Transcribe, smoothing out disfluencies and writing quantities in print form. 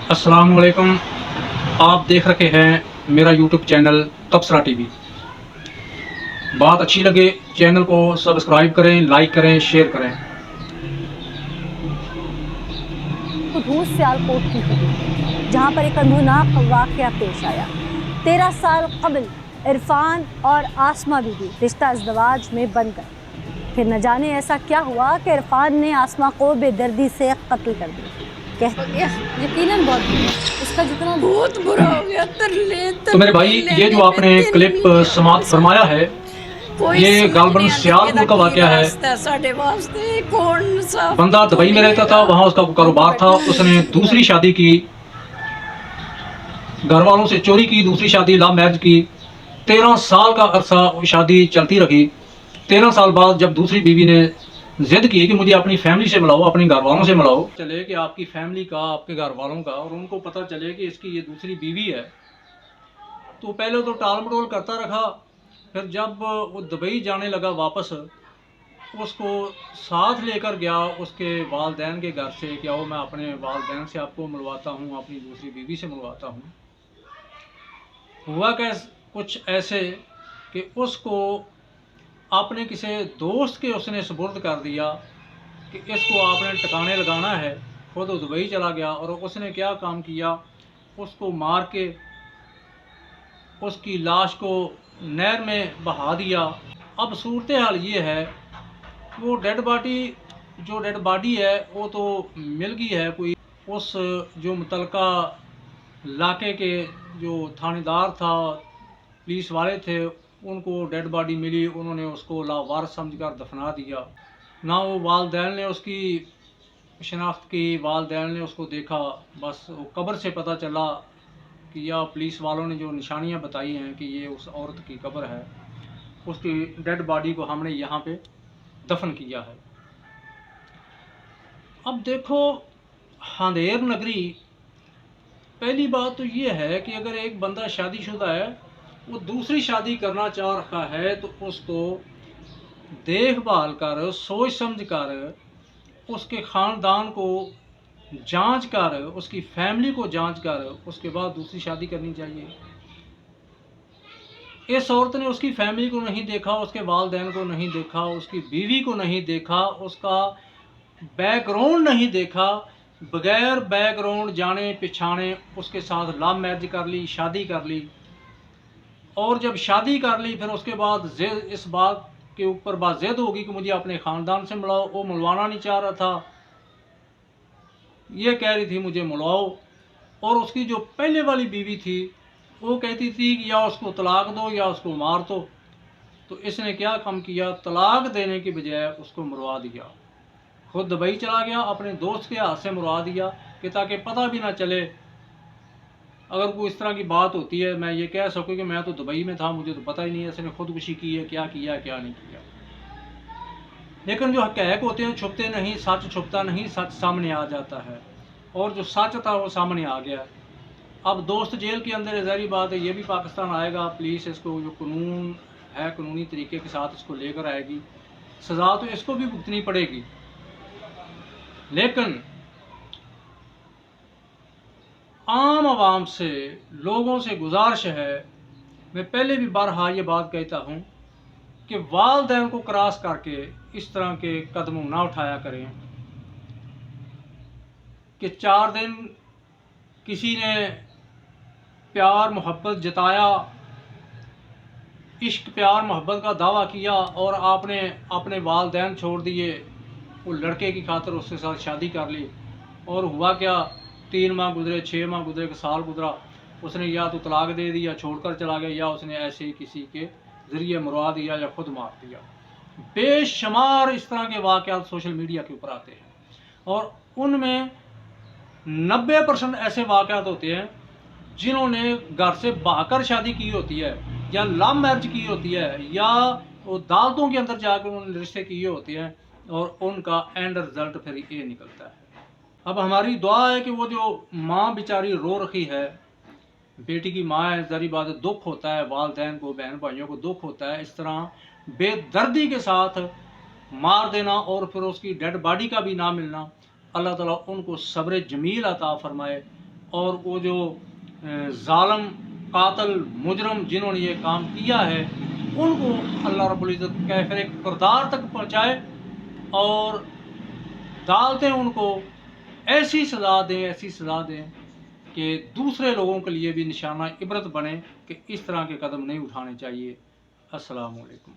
अस्सलाम वालेकुम। आप देख रखे हैं मेरा यूट्यूब चैनल तबसरा टीवी। बात अच्छी लगे चैनल को सब्सक्राइब करें, लाइक करें, शेयर करें। खुदूस सियालकोट की हदूद जहां पर एक अंधुनाक वाकया पेश आया। 13 साल कबल इरफान और आसमा बीबी रिश्ता इज़्दवाज में बन गए। फिर न जाने ऐसा क्या हुआ कि इरफान ने आसमा को बेदर्दी से कत्ल कर दिया। यकीनन बहुत बुरा, इसका जितना बहुत बुरा हो गया। तो मेरे भाई, ये जो आपने क्लिप समाप्त फरमाया है, ये गालबन सियालकोट का वाकया है। बंदा दुबई में रहता था, वहाँ उसका कारोबार था। उसने दूसरी शादी की, घर वालों से चोरी की, दूसरी शादी लव मैरिज की। 13 साल का अरसा वो शादी चलती रही। 13 साल बाद जब दूसरी बीवी ने जिद की कि मुझे अपनी फैमिली से मिलाओ, अपने घर वालों से मिलाओ, चले कि आपकी फैमिली का, आपके घर वालों का, और उनको पता चले कि इसकी ये दूसरी बीवी है, तो पहले तो टाल मटोल करता रखा। फिर जब वो दुबई जाने लगा वापस, उसको साथ लेकर गया उसके वालदैन के घर से कि आओ मैं अपने वालदैन से आपको मिलवाता हूँ, अपनी दूसरी बीवी से मिलवाता हूँ। हुआ कैसे कुछ ऐसे कि उसको अपने किसी दोस्त के उसने सुपुर्द कर दिया कि इसको आपने ठिकाने लगाना है। खुद दुबई चला गया और उसने क्या काम किया, उसको मार के उसकी लाश को नहर में बहा दिया। अब सूरत हाल ये है, वो डेड बॉडी है वो तो मिल गई है। कोई उस जो मुतलका इलाके के जो थानेदार था, पुलिस वाले थे, उनको डेड बॉडी मिली, उन्होंने उसको लावारिस समझकर दफना दिया। ना वो वालदैन ने उसकी शनाख्त की, वालदैन ने उसको देखा। बस वो कब्र से पता चला कि या पुलिस वालों ने जो निशानियां बताई हैं कि ये उस औरत की कब्र है, उसकी डेड बॉडी को हमने यहाँ पे दफन किया है। अब देखो, अंधेर नगरी, पहली बात तो ये है कि अगर एक बंदा शादीशुदा है, वो दूसरी शादी करना चाह रहा है, तो उसको देखभाल कर, सोच समझ कर, उसके ख़ानदान को जांच कर, उसकी फैमिली को जांच कर, उसके बाद दूसरी शादी करनी चाहिए। इस औरत ने उसकी फैमिली को नहीं देखा, उसके वालदैन को नहीं देखा, उसकी बीवी को नहीं देखा, उसका बैकग्राउंड नहीं देखा। बगैर बैकग्राउंड जाने पछाने उसके साथ लव मैरिज कर ली, शादी कर ली। और जब शादी कर ली, फिर उसके बाद इस बात के ऊपर बात जिद होगी कि मुझे अपने ख़ानदान से मिलाओ। वो मिलवाना नहीं चाह रहा था, ये कह रही थी मुझे मिलाओ। और उसकी जो पहले वाली बीवी थी, वो कहती थी कि या उसको तलाक दो या उसको मार दो। तो इसने क्या काम किया, तलाक देने की बजाय उसको मरवा दिया। खुद दुबई चला गया, अपने दोस्त के हाथ से मरवा दिया कि ताकि पता भी ना चले, अगर कोई इस तरह की बात होती है मैं ये कह सकूँ कि मैं तो दुबई में था, मुझे तो पता ही नहीं है इसने खुदकुशी की है, क्या किया क्या नहीं किया। लेकिन जो हक़ाइक़ होते हैं छुपते नहीं, सच छुपता नहीं, सच सामने आ जाता है। और जो सच था वो सामने आ गया। अब दोस्त जेल के अंदर है, ज़ाहिर बात है ये भी पाकिस्तान आएगा, पुलिस इसको जो कानून है कानूनी तरीके के साथ इसको लेकर आएगी, सज़ा तो इसको भी भुगतनी पड़ेगी। लेकिन आम आवाम से, लोगों से गुजारिश है, मैं पहले भी बारहा ये बात कहता हूँ कि वालदैन को क्रॉस करके इस तरह के कदम ना उठाया करें कि 4 दिन किसी ने प्यार मोहब्बत जताया, इश्क प्यार मोहब्बत का दावा किया और आपने अपने वालदैन छोड़ दिए, वो लड़के की खातिर उसके साथ शादी कर ली। और हुआ क्या, 3 माह गुजरे, 6 माह गुजरे, 1 साल गुजरा, उसने या तो तलाक दे दिया, छोड़कर चला गया, या उसने ऐसे ही किसी के ज़रिए मरवा दिया या खुद मार दिया। बेशुमार इस तरह के वाक़यात सोशल मीडिया के ऊपर आते हैं और उनमें 90% ऐसे वाक़यात होते हैं जिन्होंने घर से भागकर शादी की होती है या लव मैरिज की होती है या वो अदालतों के अंदर जाकर उन्होंने रिश्ते किए होते हैं, और उनका एंड रिजल्ट फिर ये निकलता है। अब हमारी दुआ है कि वो जो माँ बेचारी रो रही है, बेटी की माँ है, ज़ाहिर बात है दुख होता है, वालदैन को, बहन भाइयों को दुख होता है। इस तरह बेदर्दी के साथ मार देना और फिर उसकी डेड बॉडी का भी ना मिलना, अल्लाह ताला उनको सब्र जमील अता फरमाए। اور وہ جو ظالم قاتل مجرم جنہوں نے یہ کام کیا ہے ان کو اللہ رب العزت کیفر کردار تک پہنچائے اور عدالتیں ان کو ایسی سزا دیں کہ دوسرے لوگوں کے لیے بھی نشانہ عبرت بنے کہ اس طرح کے قدم نہیں اٹھانے چاہیے۔ السلام علیکم۔